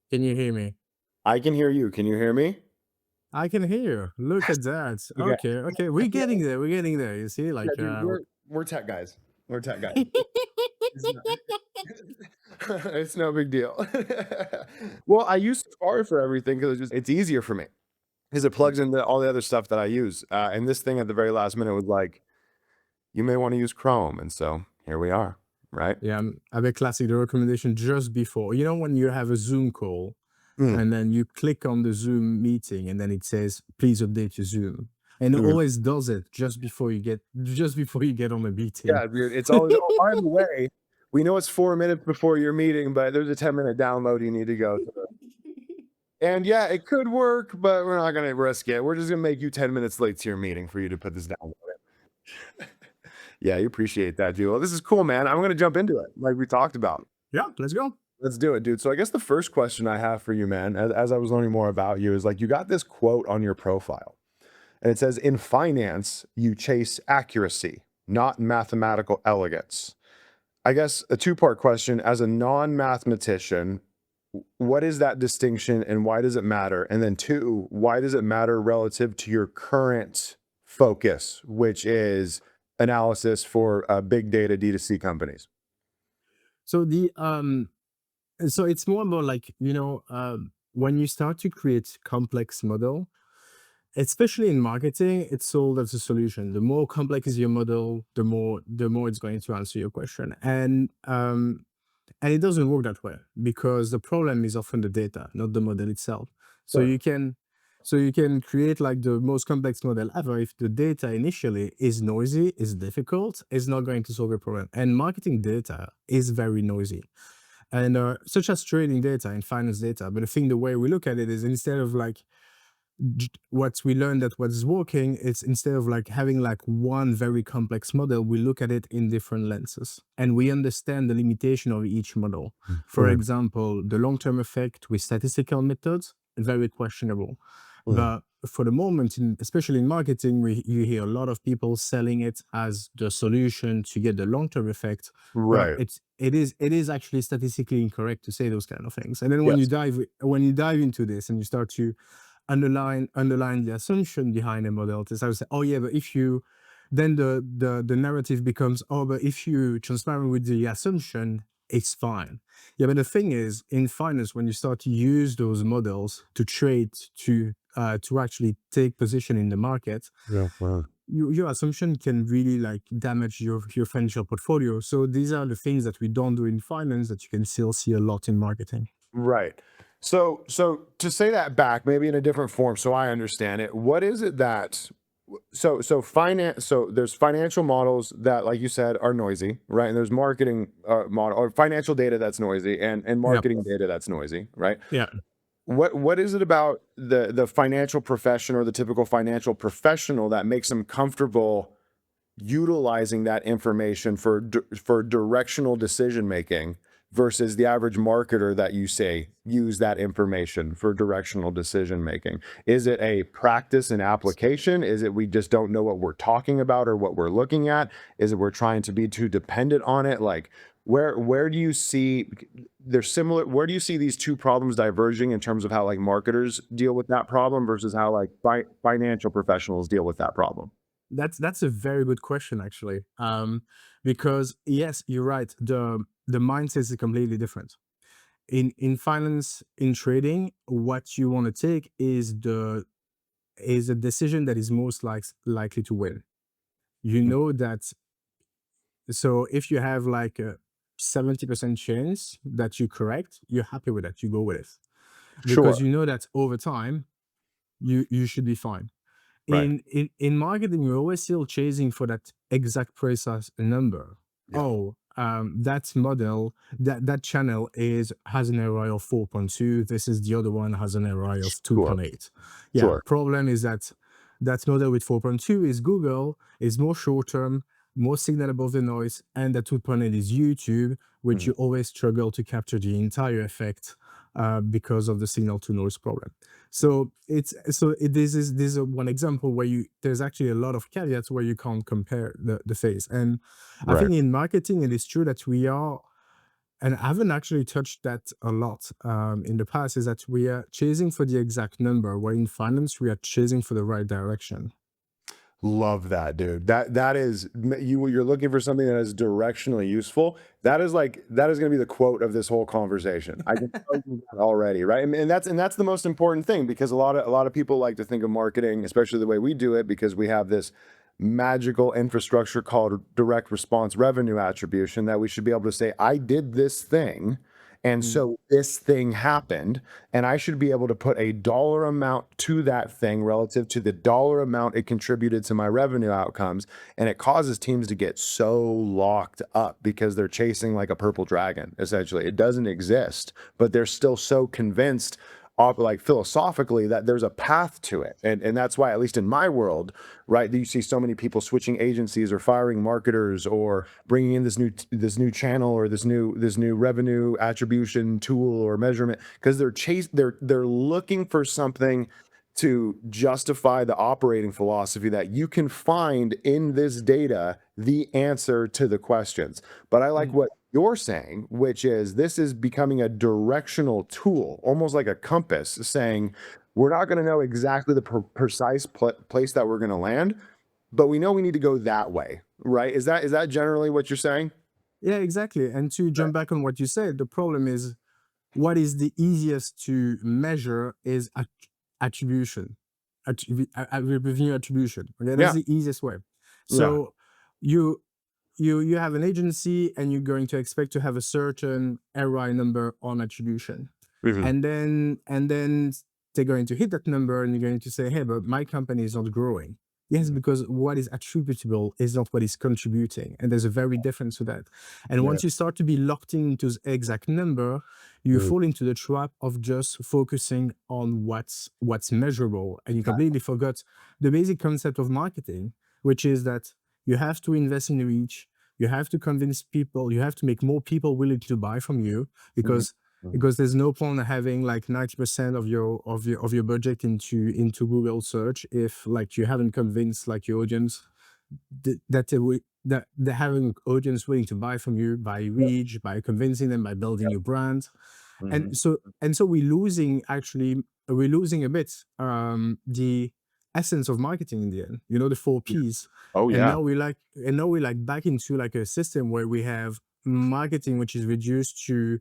Can you hear me? I can hear you. Can you hear me? I can hear you. Look Yes. at that. Okay. Okay, okay. We're Yeah, getting there. We're getting there. You see, yeah, like, dude, we're tech guys. We're tech guys. It's not, it's no big deal. Well, I use Safari for everything because it's easier for me because it plugs into all the other stuff that I use. And this thing at the very last minute was like, you may want to use Chrome, and so here we are, right? yeah, I have a classic the recommendation just before. You know, when you have a Zoom call Mm, and then you click on the Zoom meeting and then it says, please update your Zoom. And it mm. always does it just before you get on the meeting. Yeah, dude, it's always, oh, by the way, we know it's 4 minutes before your meeting, but there's a 10-minute download you need to go through. And yeah, it could work, but we're not gonna risk it. We're just gonna make you 10 minutes late to your meeting for you to put this down. Yeah, you appreciate that, dude. Well, this is cool, man. I'm gonna jump into it, like we talked about. Yeah, let's go. Let's do it, dude. So I guess the first question I have for you, man, as I was learning more about you, is like you got this quote on your profile, and it says, "In finance, you chase accuracy, not mathematical elegance." I guess a two-part question. As a non-mathematician, what is that distinction and why does it matter? And then two, why does it matter relative to your current focus, which is analysis for big data D2C companies? So it's more about like, when you start to create complex model, especially in marketing, it's sold as a solution. The more complex is your model, the more it's going to answer your question. And it doesn't work that way because the problem is often the data, not the model itself. So Sure. you can create like the most complex model ever. If the data initially is noisy, is difficult, it's not going to solve your problem. And marketing data is very noisy. And such as trading data and finance data. But I think the way we look at it is instead of like what we learned that what's working, it's instead of like having like one very complex model, we look at it in different lenses and we understand the limitation of each model. For Mm, example, the long-term effect with statistical methods, very questionable. mm. But for the moment, especially in marketing, you hear a lot of people selling it as the solution to get the long-term effect. But Right. it is actually statistically incorrect to say those kind of things. And then when you Yes. dive into this and you start to underline the assumption behind a model. To say, oh yeah, but if you, then the narrative becomes, oh, but if you transparent with the assumption, it's fine. Yeah, but the thing is, in finance, when you start to use those models to trade, to actually take position in the market, Yeah. Wow. your assumption can really like damage your financial portfolio. So these are the things that we don't do in finance that you can still see a lot in marketing. Right. So to say that back, maybe in a different form, so I understand it. What is it that so finance so there's financial models that, like you said, are noisy, right? And there's marketing model or financial data that's noisy and Yeah, marketing data that's noisy, right? yeah. What is it about the financial profession or the typical financial professional that makes them comfortable utilizing that information for for directional decision making versus the average marketer that you say use that information for directional decision making? Is it a practice and application? Is it we just don't know what we're talking about or what we're looking at? Is it we're trying to be too dependent on it? Like where do you see they're similar? Where do you see these two problems diverging in terms of how like marketers deal with that problem versus how like financial professionals deal with that problem? That's a very good question, actually. Because yes, you're right. The mindset is completely different. In finance, in trading, what you want to take is a decision that is most likely to win. You Mm, know that. So if you have like a 70% chance that you correct, you're happy with that. You go with it because sure. you know that over time you should be fine. Right. In marketing, you're always still chasing for that exact precise number. Yeah. Oh, that model, that channel has an ROI of 4.2. This is the other one has an ROI of Sure. 2.8. Yeah, Sure. problem is that that model with 4.2 is Google, is more short term, more signal above the noise, and that 2.8 is YouTube, which Mhm. you always struggle to capture the entire effect because of the signal to noise problem. This is one example where there's actually a lot of caveats where you can't compare the phase. And I Right. think in marketing it is true that and I haven't actually touched that a lot in the past, is that we are chasing for the exact number, where in finance we are chasing for the right direction. Love that, dude. That is you're looking for something that is directionally useful. That is that is going to be the quote of this whole conversation. I can tell you that already, right? And that's the most important thing, because a lot of people like to think of marketing, especially the way we do it, because we have this magical infrastructure called direct response revenue attribution, that we should be able to say, I did this thing, and Mm, so this thing happened, and I should be able to put a dollar amount to that thing relative to the dollar amount it contributed to my revenue outcomes. And it causes teams to get so locked up because they're chasing like a purple dragon, essentially. It doesn't exist, but they're still so convinced, like philosophically, that there's a path to it. And that's why, at least in my world, right, you see so many people switching agencies or firing marketers or bringing in this new channel or this new revenue attribution tool or measurement, because they're looking for something to justify the operating philosophy that you can find in this data the answer to the questions. But I like mm. what you're saying, which is this is becoming a directional tool, almost like a compass, saying we're not going to know exactly the precise place that we're going to land, but we know we need to go that way, right? Is that generally what you're saying? Yeah, exactly. And to Right. jump back on what you said, the problem is what is the easiest to measure is attribution, revenue attribution. Okay, that's Yeah. the easiest way. Yeah. So you you have an agency and you're going to expect to have a certain ROI number on attribution, Mhm. and then they're going to hit that number, and you're going to say, hey, but my company is not growing. Yes, Mhm. because what is attributable is not what is contributing, and there's a very difference to that. And Yeah. once you start to be locked into the exact number, you Mhm. fall into the trap of just focusing on what's measurable, and you completely forgot the basic concept of marketing, which is that you have to invest in reach, you have to convince people, you have to make more people willing to buy from you, Mhm. because Mhm. there's no point having like 90% of your budget into Google search if like you haven't convinced like your audience that that they're having audience willing to buy from you by Yep. reach, by convincing them, by building Yep. your brand. Mhm. And so we're losing a bit the essence of marketing in the end, the four Yeah. P's. Oh and yeah. now we like and now we're like back into like a system where we have marketing which is reduced to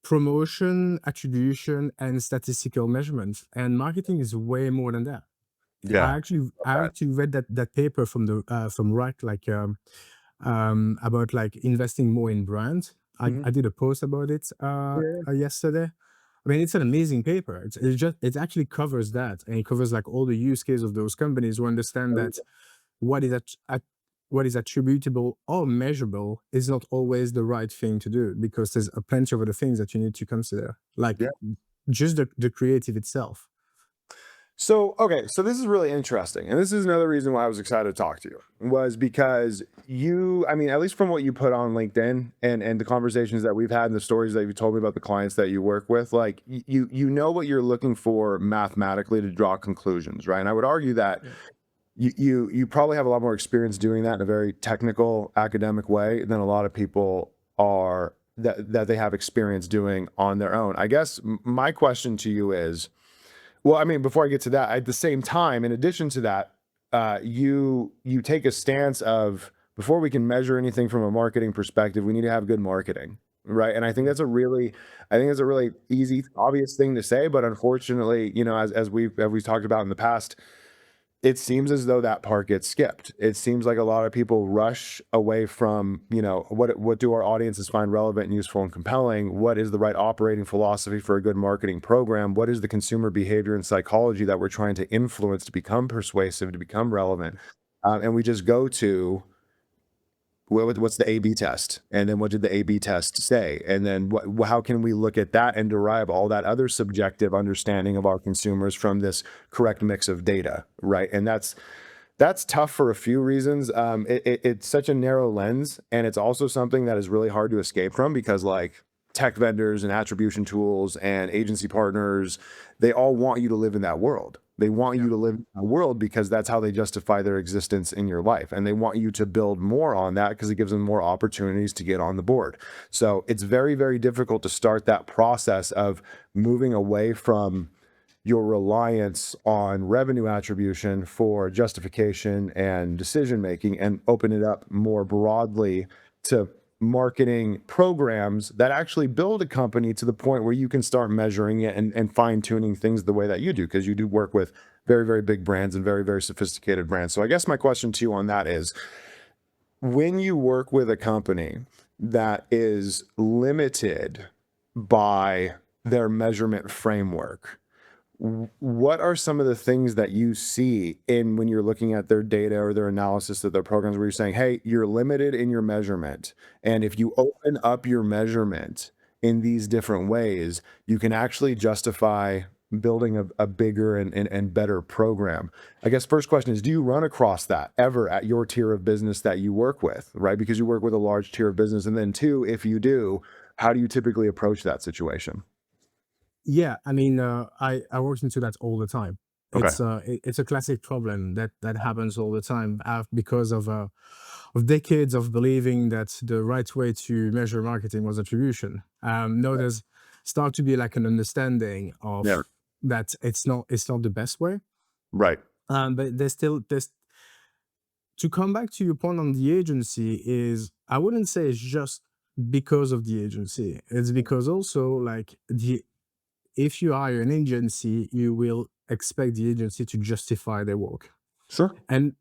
promotion, attribution, and statistical measurements. And marketing is way more than that. Yeah. I Okay. actually read that paper from Rack, like about like investing more in brands. Mhm. I did a post about it Yeah. yesterday. I mean, it's an amazing paper. It actually covers that, and it covers like all the use case of those companies who understand Oh, that what is what is attributable or measurable is not always the right thing to do, because there's a plenty of other things that you need to consider, like yeah. just the creative itself. So, okay, so this is really interesting. And this is another reason why I was excited to talk to you, was because I mean, at least from what you put on LinkedIn and the conversations that we've had and the stories that you told me about the clients that you work with, like you know what you're looking for mathematically to draw conclusions, right? And I would argue that Yeah. you probably have a lot more experience doing that in a very technical academic way than a lot of people are that they have experience doing on their own. I guess my question to you is, well, I mean, before I get to that, at the same time, in addition to that, you take a stance of, before we can measure anything from a marketing perspective, we need to have good marketing, right? And Mm. I think that's a really easy, obvious thing to say, but unfortunately, as we've talked about in the past, it seems as though that part gets skipped. It seems like a lot of people rush away from, what do our audiences find relevant and useful and compelling? What is the right operating philosophy for a good marketing program? What is the consumer behavior and psychology that we're trying to influence to become persuasive, to become relevant? And we just go to, what's the A/B test? And then what did the A/B test say? And then how can we look at that and derive all that other subjective understanding of our consumers from this correct mix of data, right? And that's tough for a few reasons. It's such a narrow lens, and it's also something that is really hard to escape from, because like tech vendors and attribution tools and agency partners, they all want you to live in that world. They want Yeah. you to live in that world because that's how they justify their existence in your life. And they want you to build more on that because it gives them more opportunities to get on the board. So it's very, very difficult to start that process of moving away from your reliance on revenue attribution for justification and decision making and open it up more broadly to marketing programs that actually build a company to the point where you can start measuring it and fine tuning things the way that you do, because you do work with very, very big brands and very, very sophisticated brands. So I guess my question to you on that is, when you work with a company that is limited by their measurement framework, what are some of the things that you see in when you're looking at their data or their analysis of their programs where you're saying, hey, you're limited in your measurement. And if you open up your measurement in these different ways, you can actually justify building a bigger and better program. I guess first question is, do you run across that ever at your tier of business that you work with, right? Because you work with a large tier of business. And then two, if you do, how do you typically approach that situation? Yeah, I mean, I work into that all the time. Okay. It's a classic problem that happens all the time because of decades of believing that the right way to measure marketing was attribution. No, there's start to be like an understanding Yeah. of that it's not the best way. Right. But there's to come back to your point on the agency is I wouldn't say it's just because of the agency. It's because also like the if you hire an agency, you will expect the agency to justify their work. Sure. And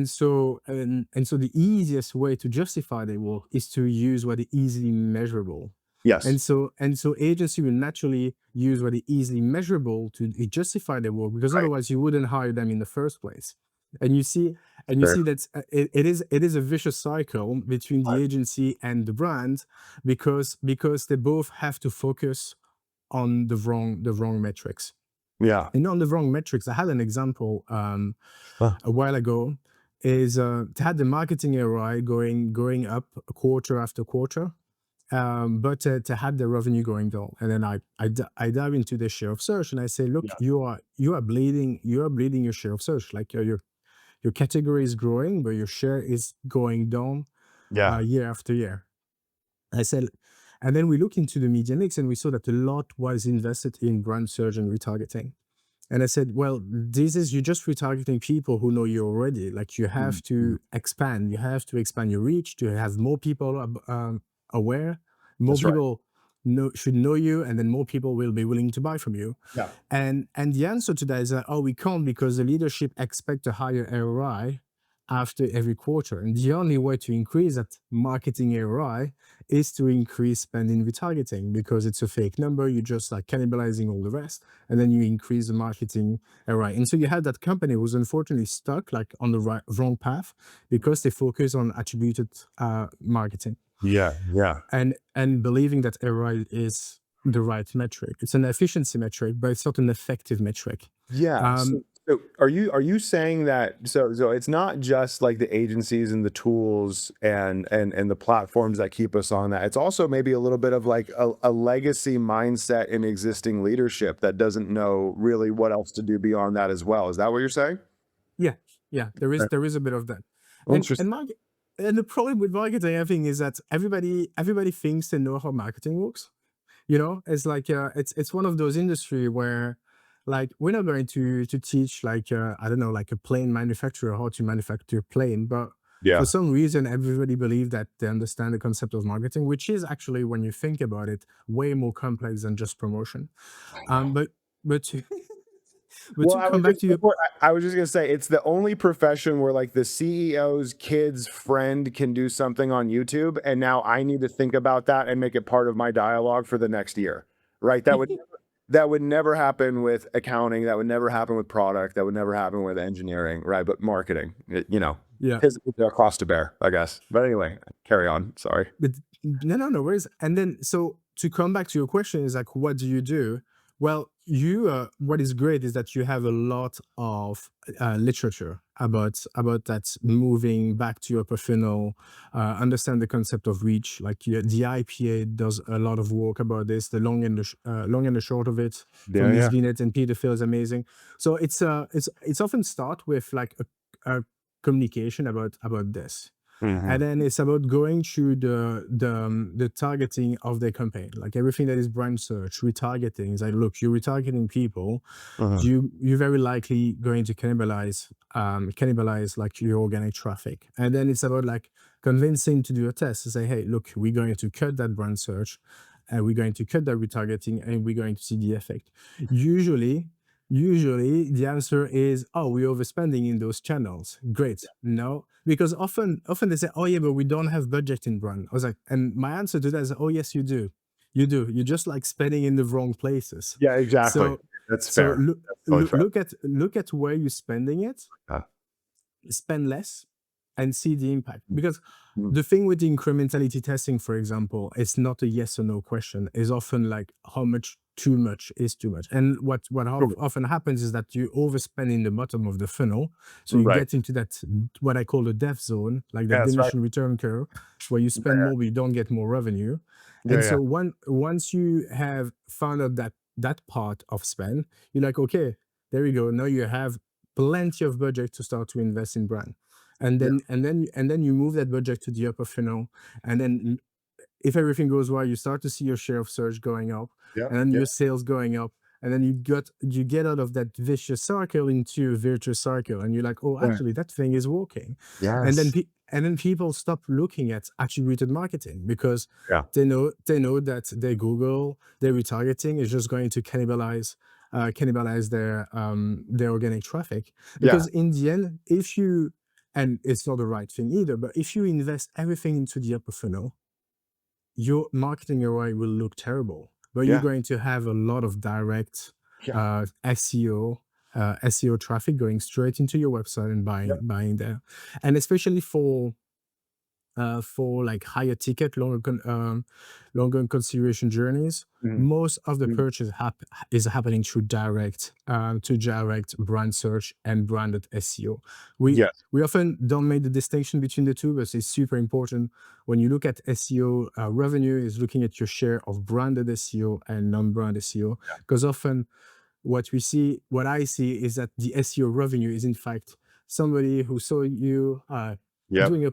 so the easiest way to justify their work is to use what is easily measurable. Yes. And so agency will naturally use what is easily measurable to justify their work, because Right. otherwise you wouldn't hire them in the first place. And you Fair. see that it is a vicious cycle between the Right. agency and the brand, because they both have to focus on the wrong metrics. Yeah. And on the wrong metrics, I had an example Huh. a while ago. Is they had the marketing ROI going up quarter after quarter, but to had the revenue going down. And then I dive into the share of search, and I say, look, Yeah. you are bleeding your share of search. Like your category is growing, but your share is going down Yeah. year after year. I said, and then we look into the media mix, and we saw that a lot was invested in brand search and retargeting. And I said, well, this is, you're just retargeting people who know you already. Like you have Mhm. to expand. You have to expand your reach to have more people aware. More That's right. people should know you, and then more people will be willing to buy from you. Yeah. And the answer to that is that, oh, we can't, because the leadership expect a higher ROI after every quarter. And the only way to increase that marketing ROI is to increase spending retargeting, because it's a fake number. You're just like cannibalizing all the rest, and then you increase the marketing ROI. And so you have that company who's unfortunately stuck like on the wrong path, because they focus on attributed marketing Yeah. Yeah. and believing that ROI is the right metric. It's an efficiency metric, but it's not an effective metric. Yeah. So, Um, so are you saying that, so it's not just like the agencies and the tools and the platforms that keep us on that. It's also maybe a little bit of like a legacy mindset in existing leadership that doesn't know really what else to do beyond that as well. Is that what you're saying? yeah, yeah, there is Okay. there is a bit of that. And Interesting. and market, and the problem with marketing, I think, is that everybody thinks they know how marketing works. It's like it's one of those industry where, like, we're not going to teach, like, I don't know, like a plane manufacturer how to manufacture a plane, but for Yeah. some reason everybody believe that they understand the concept of marketing, which is actually, when you think about it, way more complex than just promotion. I know. But to but Well, to come back to you. I was just gonna say it's the only profession where like the CEO's kid's friend can do something on YouTube, and now I need to think about that and make it part of my dialogue for the next year, right? That would never happen with accounting. That would never happen with product. That would never happen with engineering, right? But marketing, Yeah. his cross to bear, I guess. But anyway, carry on. Sorry. But no, no, no worries. And then, so to come back to your question, is like, what do you do? Well, what is great is that you have a lot of literature about that moving back to upper funnel, understand the concept of reach. Like the IPA does a lot of work about this. The long and the short of it Yeah, from Miss yeah. Binet and Peter Phil is amazing. So it's often start with like a communication about this. Hmm. And then it's about going through the targeting of their campaign, like everything that is brand search, retargeting. Is like, look, you're retargeting people, Uh-huh. you're very likely going to cannibalize like your organic traffic. And then it's about like convincing to do a test to say, hey, look, we're going to cut that brand search, and we're going to cut that retargeting, and we're going to see the effect. Usually, Usually the answer is, oh, we're overspending in those channels. Great. No, because often they say, oh yeah, but we don't have budget in brand. I was like, and my answer to that is, oh yes, you do. You do. You're just like spending in the wrong places. Yeah, exactly. So That's so fair. look That's totally fair. look at where you're spending it, Uh, spend less, and see the impact. mm, Because mm, the thing with the incrementality testing, for example, it's not a yes or no question. It's often like how much too much is too much. And sure. often happens is that you overspend in the bottom of the funnel. So you Right. get into that, what I call the death zone, like the Yeah, that's right. diminishing return curve, where you spend Yeah, more, but you don't get more revenue. yeah, And yeah. so once you have found out that part of spend, you're like, okay, there you go. Now you have plenty of budget to start to invest in brand. And Yeah, then you move that budget to the upper funnel, and then if everything goes well, you start to see your share of search going up, yeah, and then yeah, your sales going up, and then you get out of that vicious circle into a virtuous circle, and you're like, oh, yeah. actually, that thing is working, Yes. and then people stop looking at attributed marketing because Yeah, they know that their Google, their retargeting is just going to cannibalize their organic traffic. yeah, Because in the end, if you and it's not the right thing either, but if you invest everything into the upper funnel, your marketing ROI will look terrible, but you're yeah, going to have a lot of direct yeah, SEO traffic going straight into your website and yeah, buying there, and especially for like higher ticket, longer consideration journeys. mhm, Most of the mhm. purchase is happening through direct brand search and branded SEO. We Yes. we often don't make the distinction between the two, but it's super important when you look at SEO revenue. Is looking at your share of branded SEO and non-brand SEO, because often what I see is that the SEO revenue is in fact somebody who saw you Yep, doing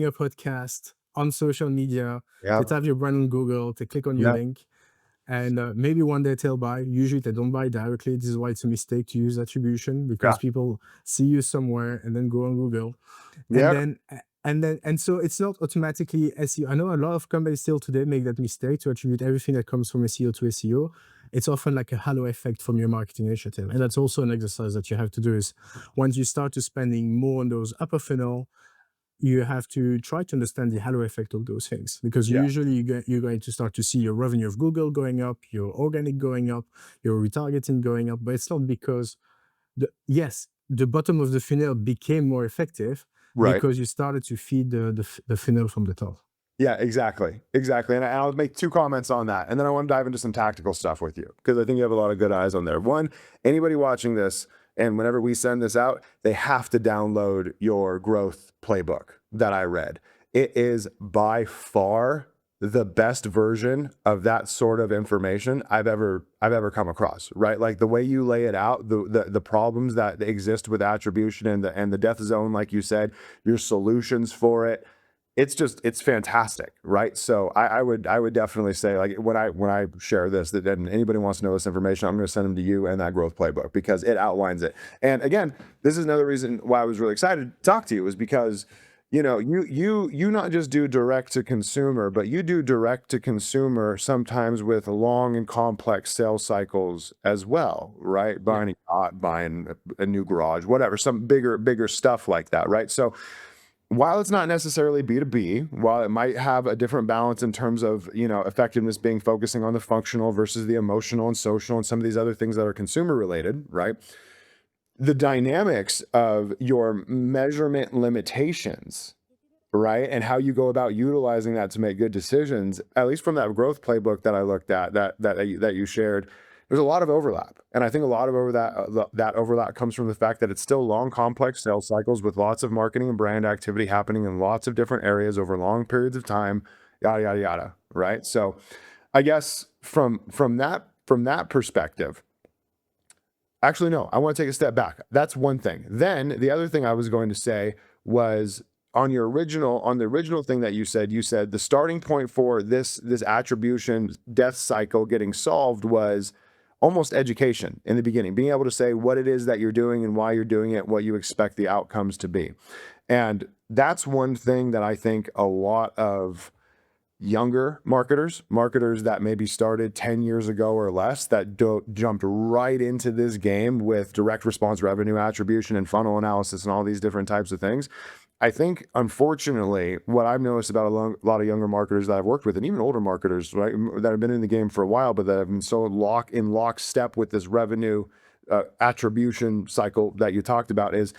a podcast on social media. They yep, type your brand on Google, they click on your yep, link, and maybe one day they'll buy. Usually they don't buy directly. This is why it's a mistake to use attribution, yeah, because people see you somewhere and then go on Google, and yeah, then so it's not automatically SEO. I know a lot of companies still today make that mistake to attribute everything that comes from SEO to SEO. It's often like a halo effect from your marketing initiative, and that's also an exercise that you have to do. Is once you start to spending more on those upper funnel, you have to try to understand the halo effect of those things, because yeah, usually you're going to start to see your revenue of Google going up, your organic going up, your retargeting going up, but it's not because the bottom of the funnel became more effective right. because you started to feed the funnel from the top. Yeah, exactly, exactly, and I'll make 2 comments on that, and then I wanna dive into some tactical stuff with you, because I think you have a lot of good eyes on there. One, anybody watching this, and whenever we send this out, they have to download your growth playbook that I read. It is by far the best version of that sort of information I've ever come across, right? Like, the way you lay it out, the problems that exist with attribution and the death zone, like you said, your solutions for it, it's fantastic, right? So I would definitely say, like, when I share this, that and anybody wants to know this information, I'm going to send them to you and that growth playbook, because it outlines it. And again, this is another reason why I was really excited to talk to you, is because you not just do direct to consumer, but you do direct to consumer sometimes with long and complex sales cycles as well, right? Yeah. Buying a yacht, buying a new garage, whatever, some bigger stuff like that, right? So while it's not necessarily B2B, while it might have a different balance in terms of, effectiveness being focusing on the functional versus the emotional and social and some of these other things that are consumer related, right? The dynamics of your measurement limitations, right? And how you go about utilizing that to make good decisions, at least from that growth playbook that I looked at, that you shared, there's a lot of overlap. And I think a lot of that overlap comes from the fact that it's still long, complex sales cycles with lots of marketing and brand activity happening in lots of different areas over long periods of time, yada, yada, yada, right? So I guess from that perspective, actually, no, I want to take a step back. That's one thing. Then the other thing I was going to say was on the original thing that you said the starting point for this attribution death cycle getting solved was almost education in the beginning, being able to say what it is that you're doing and why you're doing it, what you expect the outcomes to be. And that's one thing that I think a lot of younger marketers that maybe started 10 years ago or less that jumped right into this game with direct response revenue attribution and funnel analysis and all these different types of things. I think, unfortunately, what I've noticed about a lot of younger marketers that I've worked with, and even older marketers, right, that have been in the game for a while, but that have been so lockstep with this revenue attribution cycle that you talked about, is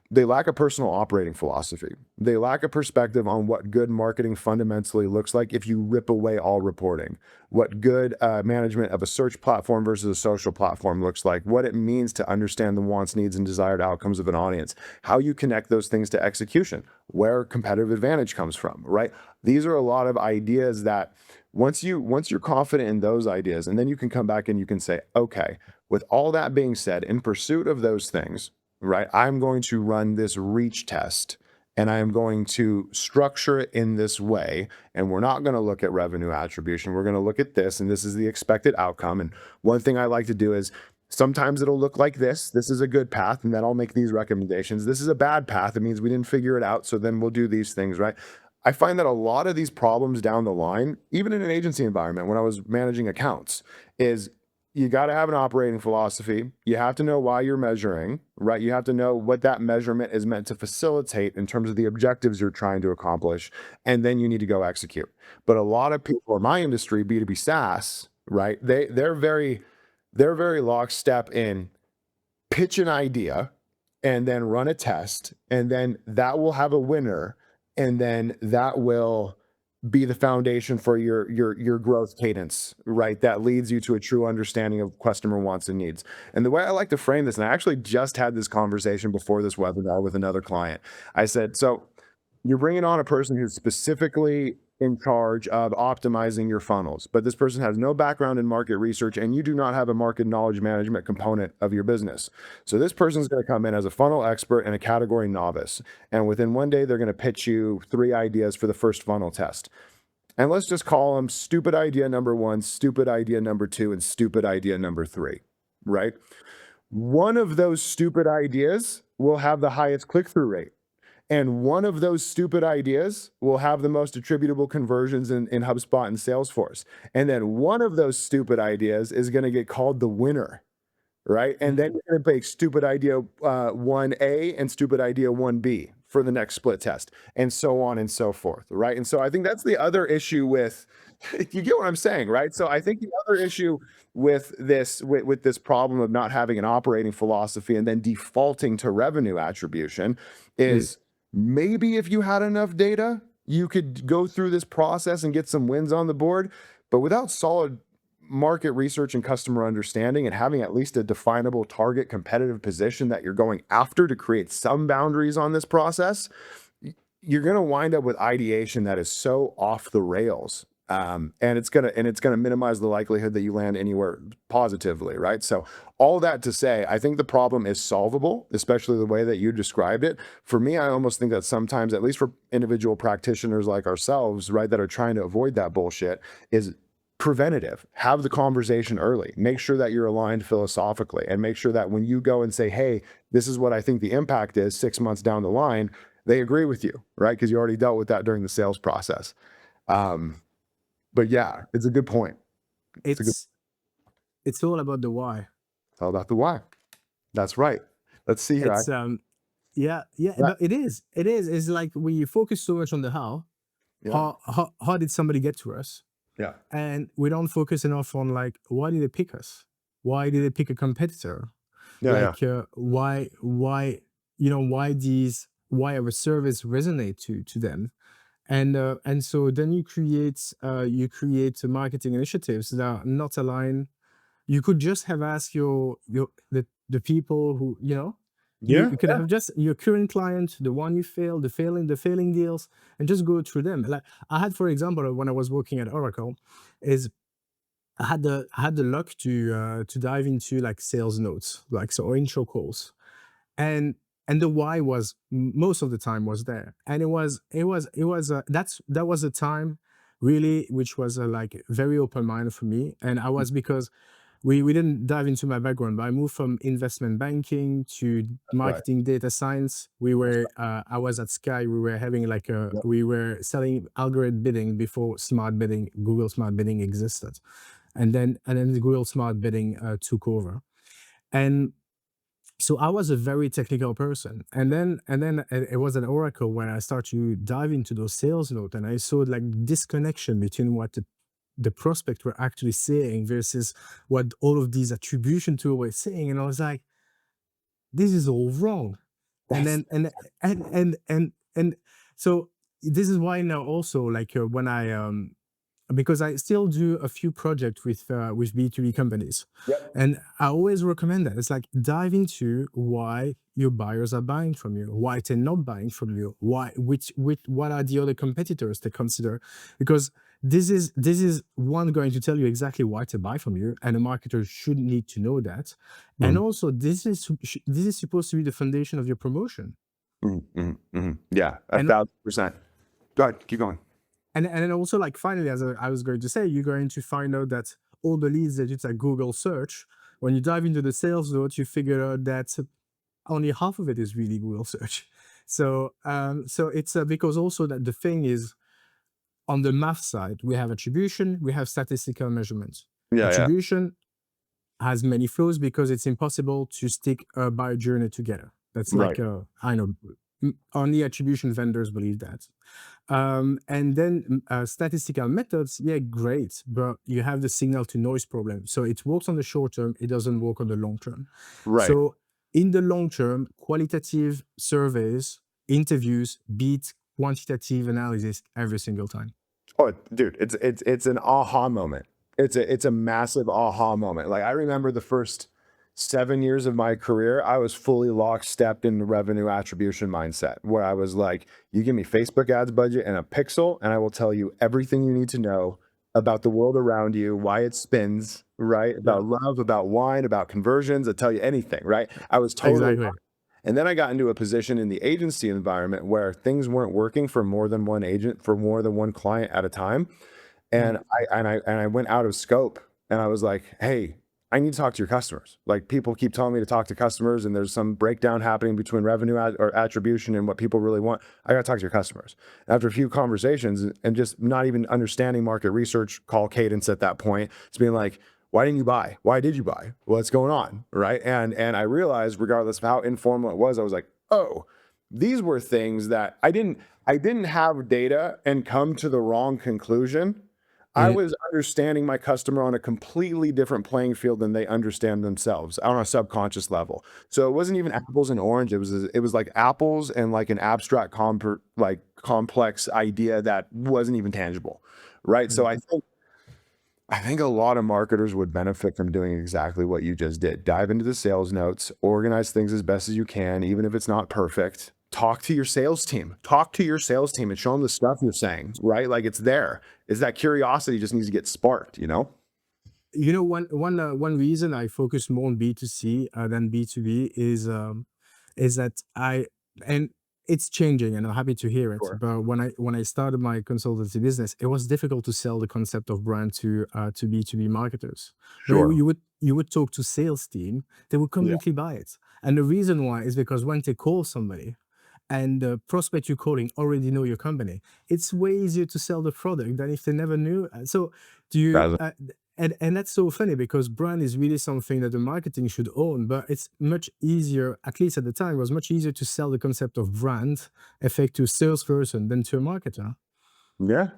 they lack a personal operating philosophy. They lack a perspective on what good marketing fundamentally looks like if you rip away all reporting, what good management of a search platform versus a social platform looks like, what it means to understand the wants, needs, and desired outcomes of an audience, how you connect those things to execution, where competitive advantage comes from, right? These are a lot of ideas that once you're confident in those ideas, and then you can come back and you can say, okay, with all that being said, in pursuit of those things, right, I'm going to run this reach test and I am going to structure it in this way. And we're not going to look at revenue attribution. We're going to look at this, and this is the expected outcome. And one thing I like to do is sometimes it'll look like this. This is a good path, and then I'll make these recommendations. This is a bad path. It means we didn't figure it out. So then we'll do these things, right? I find that a lot of these problems down the line, even in an agency environment, when I was managing accounts, is you got to have an operating philosophy. You have to know why you're measuring, right? You have to know what that measurement is meant to facilitate in terms of the objectives you're trying to accomplish. And then you need to go execute. But a lot of people in my industry, B2B SaaS, right? They're very lockstep in pitch an idea and then run a test, and then that will have a winner. And then that will be the foundation for your growth cadence, right? That leads you to a true understanding of customer wants and needs. And the way I like to frame this, and I actually just had this conversation before this webinar with another client. I said, so you're bringing on a person who's specifically in charge of optimizing your funnels, but this person has no background in market research, and you do not have a market knowledge management component of your business. So this person's going to come in as a funnel expert and a category novice. And within one day, they're going to pitch you 3 ideas for the first funnel test. And let's just call them stupid idea number 1, stupid idea number 2, and stupid idea number 3, right? One of those stupid ideas will have the highest click-through rate. And one of those stupid ideas will have the most attributable conversions in HubSpot and Salesforce. And then one of those stupid ideas is going to get called the winner, right? And then you're going to make stupid idea 1A and stupid idea 1B for the next split test, and so on and so forth, right? And so I think that's the other issue with, you get what I'm saying, right? So I think the other issue with this problem of not having an operating philosophy and then defaulting to revenue attribution is maybe if you had enough data, you could go through this process and get some wins on the board. But without solid market research and customer understanding and having at least a definable target competitive position that you're going after to create some boundaries on this process, you're going to wind up with ideation that is so off the rails. And it's gonna minimize the likelihood that you land anywhere positively, right? So all that to say, I think the problem is solvable, especially the way that you described it. For me, I almost think that sometimes, at least for individual practitioners like ourselves, right, that are trying to avoid that bullshit, is preventative. Have the conversation early. Make sure that you're aligned philosophically, and make sure that when you go and say, hey, this is what I think the impact is 6 months down the line, they agree with you, right? Because you already dealt with that during the sales process. But yeah, it's a good point. It's all about the why. It's all about the why. That's right. Let's see here. It's yeah. But it is. It's like we focus so much on the how. Yeah. How did somebody get to us? Yeah. And we don't focus enough on, like, why did they pick us? Why did they pick a competitor? Yeah. Why our service resonate to them? And so then you create marketing initiatives that are not aligned you could just have asked the people who, Yeah. you could have just your current client, the one you failed, the failing deals, and just go through them. Like I had, for example, when I was working at Oracle, is I had the luck to dive into like sales notes, like so or intro calls, and the why was most of the time was there, and that was a time really which was like very open minded for me, and I was because we didn't dive into my background, but I moved from investment banking to Right. marketing data science. I was at Sky. We were having like Yep. we were selling algorithm bidding before smart bidding, Google Smart Bidding existed, and then the Google Smart Bidding took over, and so I was a very technical person, and then it was at Oracle where I started to dive into those sales notes, and I saw like disconnection between what the prospect were actually saying versus what all of these attribution tools were saying, and I was like, this is all wrong. And That's then and so this is why now also like when I because I still do a few projects with B2B companies. yep. And I always recommend that. It's like dive into why your buyers are buying from you, why they're not buying from you, what are the other competitors to consider? Because this is one going to tell you exactly why to buy from you, and a marketer should need to know that. And Mhm, also this is supposed to be the foundation of your promotion. mhm, mhm, mhm. Yeah, And 1,000%. Go ahead, keep going. and then also like finally, as I was going to say, you're going to find out that all the leads that it's a Google search, when you dive into the sales note, you figure out that only half of it is really Google search. So it's because also that the thing is, on the math side, we have attribution, we have statistical measurements. Yeah, yeah. Attribution has many flaws because it's impossible to stick a buyer journey together. That's like Right. I know only attribution vendors believe that. And then statistical methods, yeah, great, but you have the signal to noise problem. So it works on the short term, it doesn't work on the long term. Right. So in the long term, qualitative surveys, interviews beat quantitative analysis every single time. Oh, dude, it's an aha moment. It's a massive aha moment. Like I remember the first 7 years of my career, I was fully lockstep in the revenue attribution mindset, where I was like, you give me Facebook ads budget and a pixel, and I will tell you everything you need to know about the world around you, why it spins, right? Yeah, About love, about wine, about conversions. I'll tell you anything, right? I was totally. exactly. And then I got into a position in the agency environment where things weren't working for more than one agent, for more than one client at a time. Mm. And I went out of scope, and I was like, hey, I need to talk to your customers. Like people keep telling me to talk to customers, and there's some breakdown happening between or attribution and what people really want. I got to talk to your customers. After a few conversations and just not even understanding market research call cadence at that point, it's being like, why didn't you buy? Why did you buy? What's going on? Right. And I realized, regardless of how informal it was, I was like, oh, these were things that I didn't have data and come to the wrong conclusion. I Mm. was understanding my customer on a completely different playing field than they understand themselves on a subconscious level. So it wasn't even apples and orange. It was like apples and like an abstract like complex idea that wasn't even tangible. Right. So Mm. I think a lot of marketers would benefit from doing exactly what you just did. Dive into the sales notes, organize things as best as you can, even if it's not perfect. Talk to your sales team. Talk to your sales team and show them the stuff you're saying, right? Like it's there. It's that curiosity just needs to get sparked, you know? One reason I focus more on B2C than B2B is that and it's changing, and I'm happy to hear it. Sure. But when I started my consultancy business, it was difficult to sell the concept of brand to B2B marketers. But Sure. you would talk to sales team, they would Yeah. completely buy it. And the reason why is because when they call somebody and the prospect you're calling already know your company, it's way easier to sell the product than if they never knew. So do you? That's And that's so funny because brand is really something that the marketing should own, but it's much easier, at least at the time, it was much easier to sell the concept of brand effect to a salesperson than to a marketer. Yeah.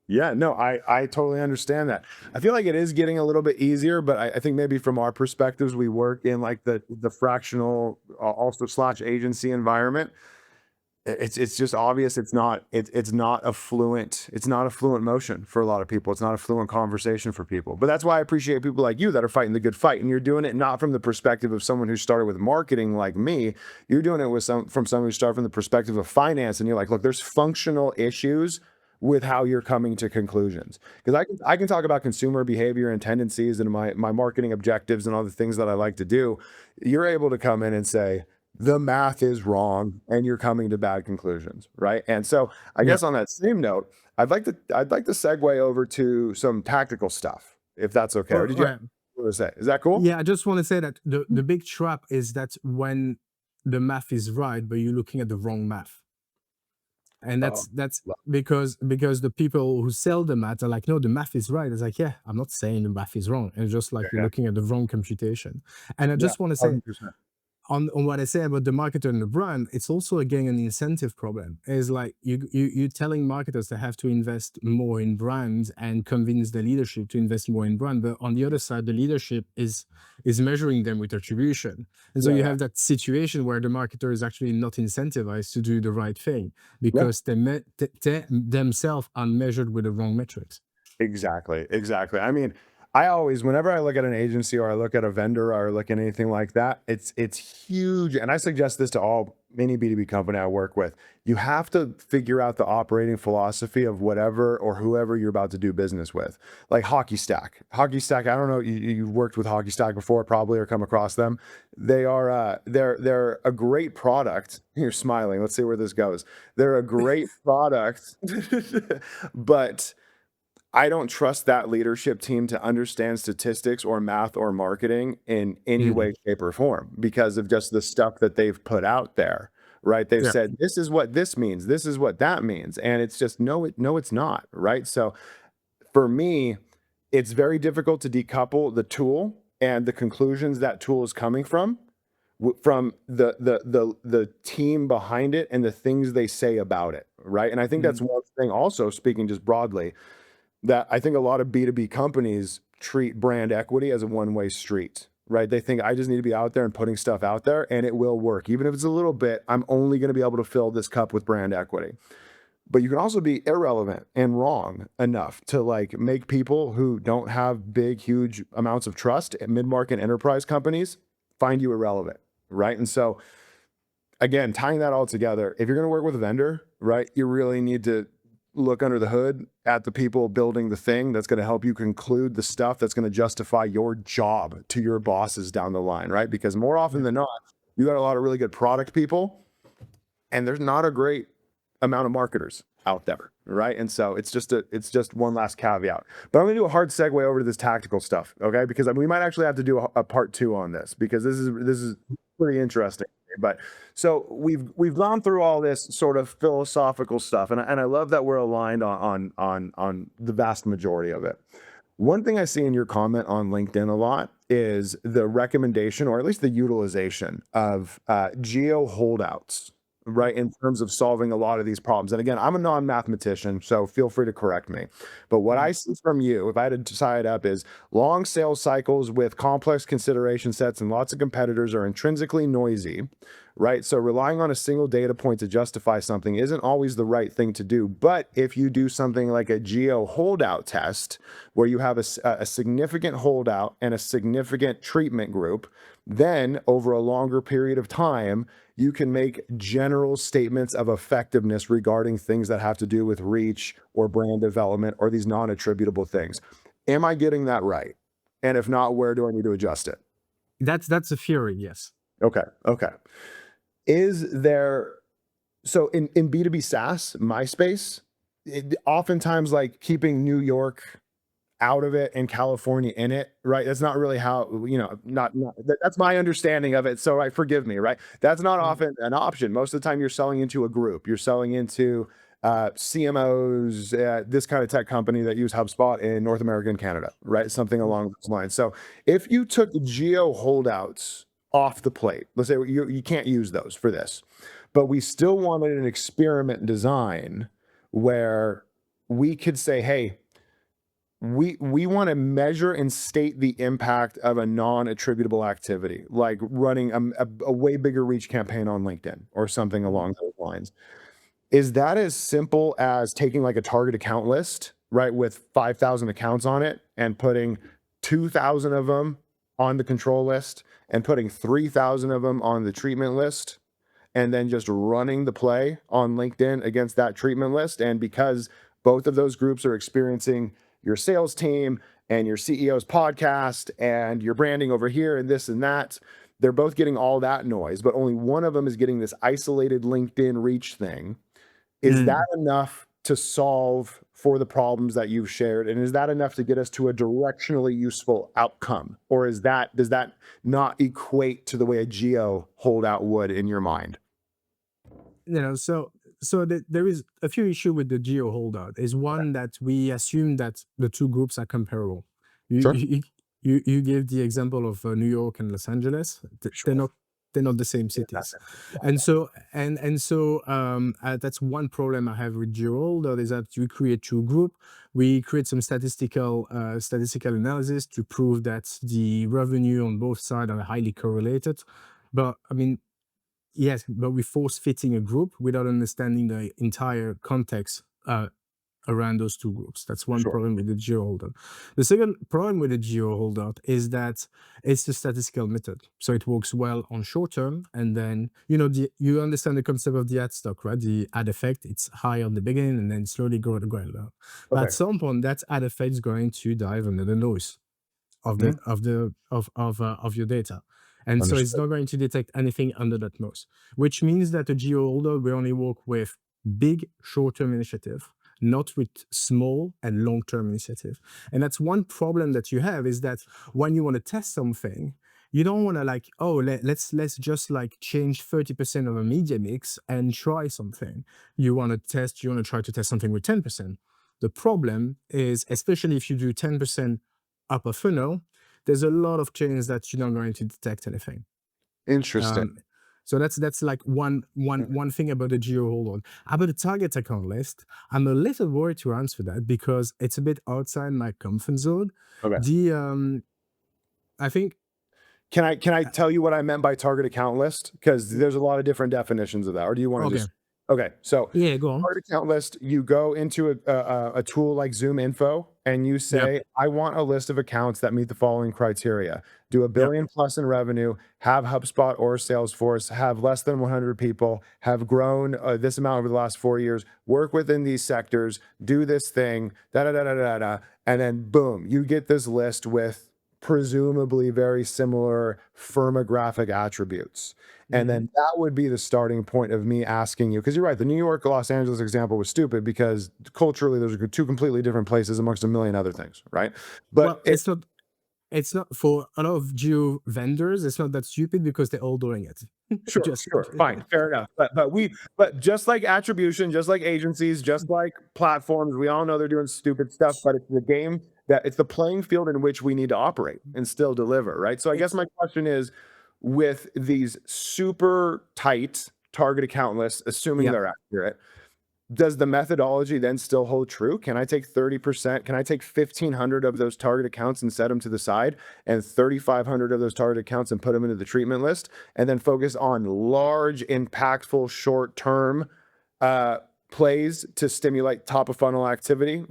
Yeah. No, I totally understand that. I feel like it is getting a little bit easier, but I think maybe from our perspectives, we work in like the fractional also slash agency environment. it's just obvious it's not a fluent motion for a lot of people. It's not a fluent conversation for people. But that's why I appreciate people like you that are fighting the good fight, and you're doing it not from the perspective of someone who started with marketing like me. You're doing it with from someone who started from the perspective of finance, and you're like, look, there's functional issues with how you're coming to conclusions. Because I can talk about consumer behavior and tendencies and my marketing objectives and all the things that I like to do. You're able to come in and say, the math is wrong and you're coming to bad conclusions, right? And so I Yeah. guess on that same note, I'd like to segue over to some tactical stuff, if that's okay. Or Or, did you have more to say? Is that cool? yeah, I just want to say that the big trap is that when the math is right, but you're looking at the wrong math. And Oh, that's well, because the people who sell the math are like, no, the math is right. It's like, yeah, I'm not saying the math is wrong. It's just like you're yeah, looking at the wrong computation. And I yeah, just want to say, 100%. on what I say about the marketer and the brand, it's also again an incentive problem. Is like you're telling marketers they have to invest more in brands and convince the leadership to invest more in brand, but on the other side, the leadership is measuring them with attribution, and so Yeah, you yeah, have that situation where the marketer is actually not incentivized to do the right thing yeah. because they themselves are measured with the wrong metrics. Exactly, exactly. I mean, I always, whenever I look at an agency or I look at a vendor or look at anything like that, it's huge. And I suggest this to any B2B company I work with. You have to figure out the operating philosophy of whatever or whoever you're about to do business with. Like Hockey Stack. Hockey Stack, I don't know, you've worked with Hockey Stack before, probably, or come across them. They are they're a great product. You're smiling. Let's see where this goes. They're a great product, but I don't trust that leadership team to understand statistics or math or marketing in any Mhm. way, shape, or form because of just the stuff that they've put out there, right? They've Yeah. said, this is what this means, this is what that means. And it's just, no, it's not, right? So for me, it's very difficult to decouple the tool and the conclusions that tool is coming from from the team behind it and the things they say about it, right? And I think that's Mhm. one thing also, speaking just broadly, that I think a lot of B2B companies treat brand equity as a one-way street, right? They think I just need to be out there and putting stuff out there and it will work. Even if it's a little bit, I'm only going to be able to fill this cup with brand equity. But you can also be irrelevant and wrong enough to like make people who don't have big, huge amounts of trust at mid-market enterprise companies find you irrelevant, right? And so again, tying that all together, if you're going to work with a vendor, right, you really need to look under the hood at the people building the thing that's going to help you conclude the stuff that's going to justify your job to your bosses down the line, right? Because more often Yeah. than not, you got a lot of really good product people, and there's not a great amount of marketers out there, right? And so it's just one last caveat. But I'm going to do a hard segue over to this tactical stuff, okay? Because we might actually have to do a part 2 on this because this is pretty interesting. But so we've gone through all this sort of philosophical stuff, and I love that we're aligned on the vast majority of it. One thing I see in your comment on LinkedIn a lot is the recommendation, or at least the utilization of geo-holdouts, right, in terms of solving a lot of these problems. And again, I'm a non-mathematician, so feel free to correct me. But what I Mhm. see from you, if I had to tie it up, is long sales cycles with complex consideration sets and lots of competitors are intrinsically noisy, right? So relying on a single data point to justify something isn't always the right thing to do. But if you do something like a geo holdout test, where you have a significant holdout and a significant treatment group, then over a longer period of time, you can make general statements of effectiveness regarding things that have to do with reach or brand development or these non-attributable things. Am I getting that right? And if not, where do I need to adjust it? That's a theory, yes. Okay. Okay. Is there, so in B2B SaaS, MySpace, oftentimes like keeping New York out of it and California in it, right? That's not really how, not that's my understanding of it. So, right, forgive me, right? That's not Mhm. often an option. Most of the time, you're selling into a group. You're selling into CMOs, this kind of tech company that use HubSpot in North America and Canada, right? Something along those lines. So, if you took geo holdouts off the plate, let's say you can't use those for this, but we still wanted an experiment design where we could say, hey, we want to measure and state the impact of a non-attributable activity, like running a way bigger reach campaign on LinkedIn or something along those lines. Is that as simple as taking like a target account list, right, with 5,000 accounts on it and putting 2,000 of them on the control list and putting 3,000 of them on the treatment list, and then just running the play on LinkedIn against that treatment list? And because both of those groups are experiencing your sales team and your CEO's podcast and your branding over here and this and that, they're both getting all that noise, but only one of them is getting this isolated LinkedIn reach thing. Is that enough to solve for the problems that you've shared? And is that enough to get us to a directionally useful outcome? Or does that not equate to the way a geo holdout would in your mind? There is a few issue with the geo holdout. Is Okay. one that we assume that the two groups are comparable. You Sure. you you gave the example of New York and Los Angeles. Sure. They're not the same Yeah, cities, yeah. that's one problem I have with geo holdout is that we create two group. We create some statistical analysis to prove that the revenue on both sides are highly correlated. But I mean, yes, but we force fitting a group without understanding the entire context around those two groups. That's one Sure. problem with the geo holdout. The second problem with the geo holdout is that it's the statistical method. So it works well on short term, and then you understand the concept of the ad stock, right? The ad effect, it's high on the beginning and then slowly go down. But at Okay. some point, that ad effect is going to dive under the noise Mhm. of your data. And so it's Understood. not going to detect anything under that nose, which means that a geo holder will only work with big short-term initiative, not with small and long-term initiative. And that's one problem that you have is that when you want to test something, you don't want to like, oh, let's just like change 30% of a media mix and try something. You want to try to test something with 10%. The problem is, especially if you do 10% upper funnel, there's a lot of changes that you're not going to detect anything. Interesting. Um, so that's like one thing about the geo hold on. About the target account list, I'm a little worried to answer that because it's a bit outside my comfort zone. Okay. The I think Can I tell you what I meant by target account list? Because there's a lot of different definitions of that. Or do you want to okay, just okay? So yeah, go on. target account list, you go into a tool like Zoom Info and you Yep, say, I want a list of accounts that meet the following criteria: do a yep. billion plus in revenue, have HubSpot or Salesforce, have less than 100 people, have grown this amount over the last 4 years, work within these sectors, do this thing, da da da da da da, and then boom, you get this list with presumably very similar firmographic attributes. And Mhm. then that would be the starting point of me asking you, because you're right, the New York, Los Angeles example was stupid because culturally those are two completely different places amongst a million other things, right? Well, But it, it's not for a lot of geo vendors. It's not that stupid because they're all doing it. sure, Just sure, fine, fair enough. But just like attribution, just like agencies, just like platforms, we all know they're doing stupid stuff, but it's the game that it's the playing field in which we need to operate and still deliver, right? So I guess my question is, with these super tight target account lists, assuming yeah. they're accurate, does the methodology then still hold true? Can I take 30%? Can I take 1,500 of those target accounts and set them to the side, and 3,500 of those target accounts and put them into the treatment list, and then focus on large, impactful, short-term plays to stimulate top of funnel activity?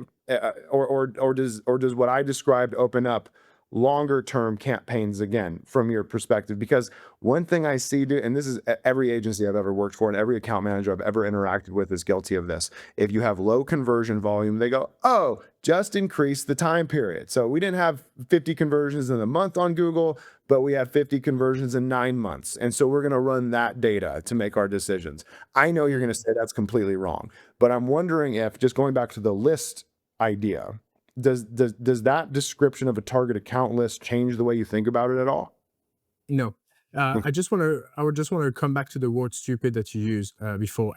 Or does what I described open up longer term campaigns again from your perspective? Because one thing I see, and this is every agency I've ever worked for and every account manager I've ever interacted with is guilty of this. If you have low conversion volume, they go, oh, just increase the time period. So we didn't have 50 conversions in a month on Google, but we have 50 conversions in 9 months. And so we're going to run that data to make our decisions. I know you're going to say that's completely wrong, but I'm wondering if, just going back to the list idea, does that description of a target account list change the way you think about it at all? No. Okay. I would just want to come back to the word stupid that you used before.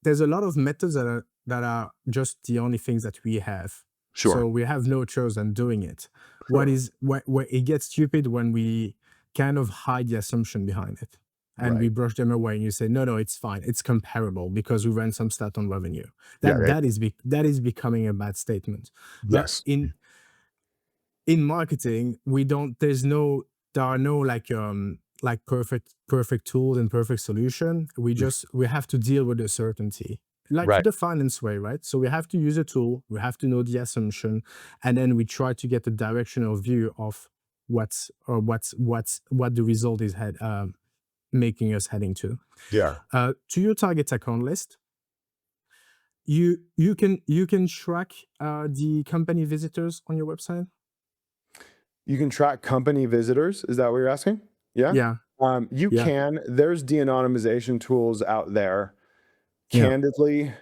There's a lot of methods that are just the only things that we have. Sure. So we have no choice than doing it. Sure. Where it gets stupid when we kind of hide the assumption behind it. and we Right. brush them away, and you say, no, no, it's fine, it's comparable because we ran some stat on revenue. Yeah. That is becoming a bad statement. But Yes. in marketing, we don't there's no there are no like perfect tools and perfect solution. We have to deal with the certainty, like Right. the finance way, right? So we have to use a tool, we have to know the assumption, and then we try to get a directional view of what the result is making us heading to. Yeah. To your target account list, you can track the company visitors on your website. You can track company visitors. Is that what you're asking? Yeah. Yeah, You yeah, can. There's de-anonymization tools out there. yeah. Candidly,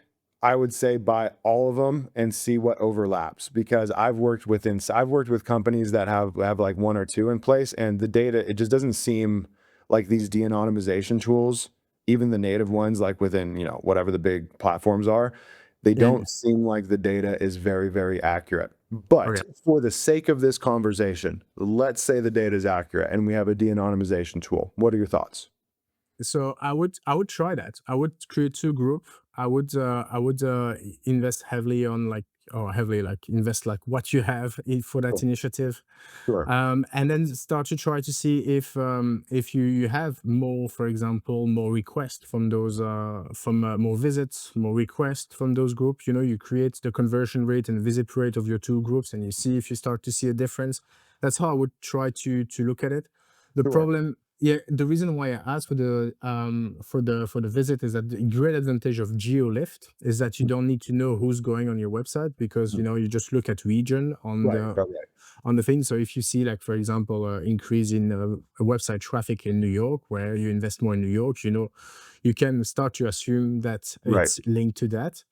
I would say buy all of them and see what overlaps, because I've worked with companies that have like one or two in place, and the data, it just doesn't seem like these de-anonymization tools, even the native ones like within, whatever the big platforms are, they And don't seem like the data is very, very accurate. But okay, for the sake of this conversation, let's say the data is accurate and we have a de-anonymization tool. What are your thoughts? so I would try that. I would create two group. I would invest heavily on like or heavily like invest like what you have for that Sure. initiative, Sure. and then start to try to see if you have more, for example, more requests from those from more visits, more requests from those groups. You know, you create the conversion rate and visit rate of your two groups, and you see if you start to see a difference. That's how I would try to look at it. The Sure. problem, yeah, the reason why I asked for the visit is that the great advantage of GeoLift is that you don't need to know who's going on your website, because you know you just look at region Right. Right. Right. on the thing. So if you see, like, for example, increase in website traffic in New York, where you invest more in New York, you know, you can start to assume that Right. it's linked to that.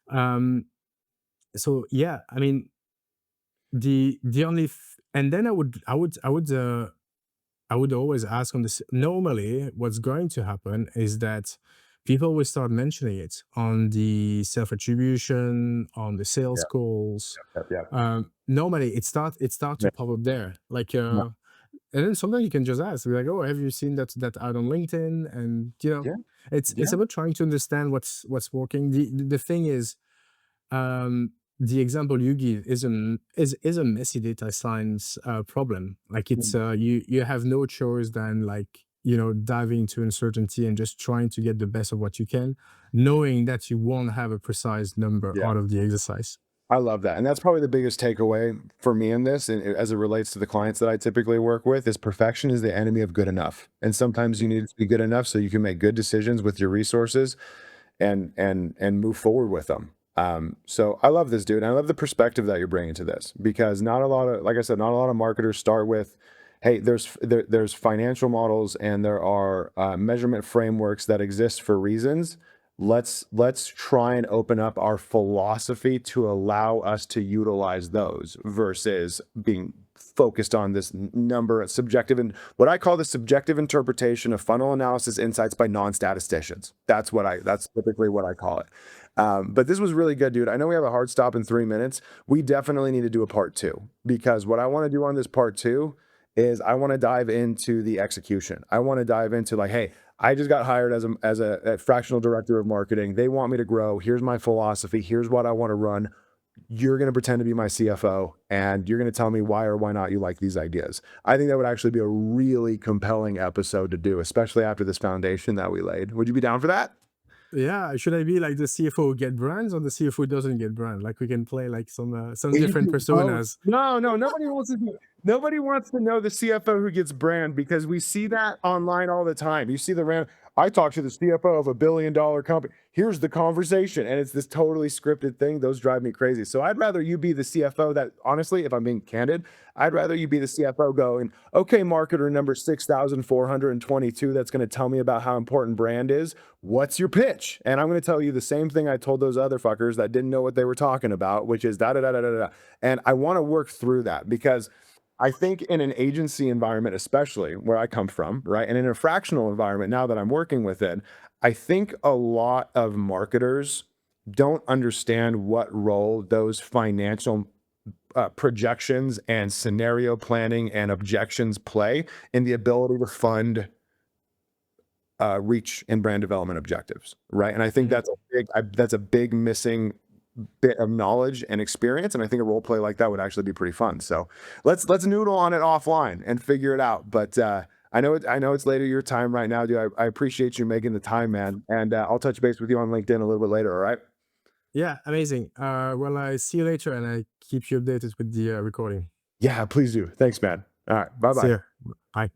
Um, so yeah, I mean, the only and then I would always ask on this. Normally, what's going to happen is that people will start mentioning it on the self attribution, on the sales Yeah. calls. Yeah. Yeah. Normally, it start to Yeah. pop up there, like, Yeah. and then sometimes you can just ask, like, "Oh, have you seen that ad on LinkedIn?" And you know, Yeah. it's Yeah. about trying to understand what's working. The thing is, the example you give is a messy data science problem. Like, it's Mm. you have no choice than, like, you know, diving into uncertainty and just trying to get the best of what you can, knowing that you won't have a precise number Yeah. out of the exercise. I love that. And that's probably the biggest takeaway for me in this, and as it relates to the clients that I typically work with, is perfection is the enemy of good enough. And sometimes you need it to be good enough so you can make good decisions with your resources and move forward with them. So I love this, dude. I love the perspective that you're bringing to this, because not a lot of, like I said, not a lot of marketers start with, hey, there's financial models and there are measurement frameworks that exist for reasons. Let's try and open up our philosophy to allow us to utilize those versus being focused on this number of subjective, and what I call the subjective interpretation of funnel analysis insights by non-statisticians. That's typically what I call it. But this was really good, dude. I know we have a hard stop in 3 minutes. We definitely need to do a part two, because what I want to do on this part two is I want to dive into the execution. I want to dive into, like, hey, I just got hired as a fractional director of marketing. They want me to grow. Here's my philosophy. Here's what I want to run. You're going to pretend to be my CFO and you're going to tell me why or why not you like these ideas. I think that would actually be a really compelling episode to do, especially after this foundation that we laid. Would you be down for that? Yeah, should I be like the CFO who get brands or the CFO who doesn't get brand? Like, we can play like some different Oh, personas. no, no, nobody wants to know the CFO who gets brand, because we see that online all the time. You see I talked to the CFO of a billion-dollar company. Here's the conversation, and it's this totally scripted thing. Those drive me crazy. So I'd rather you be the CFO that, honestly, if I'm being candid, I'd rather you be the CFO going, okay, marketer number 6,422, that's going to tell me about how important brand is. What's your pitch? And I'm going to tell you the same thing I told those other fuckers that didn't know what they were talking about, which is da da da da da da. And I want to work through that, because I think in an agency environment, especially where I come from, right, and in a fractional environment now that I'm working with it, I think a lot of marketers don't understand what role those financial projections and scenario planning and objections play in the ability to fund reach and brand development objectives, right? And I think Mhm. that's a big missing bit of knowledge and experience, and I think a role play like that would actually be pretty fun. So let's noodle on it offline and figure it out. But I know it's later your time right now, dude. I appreciate you making the time, man. And I'll touch base with you on LinkedIn a little bit later. All right? Yeah, amazing. Well, I see you later, and I keep you updated with the recording. Yeah, please do. Thanks, man. All right. Bye See bye. you. Bye.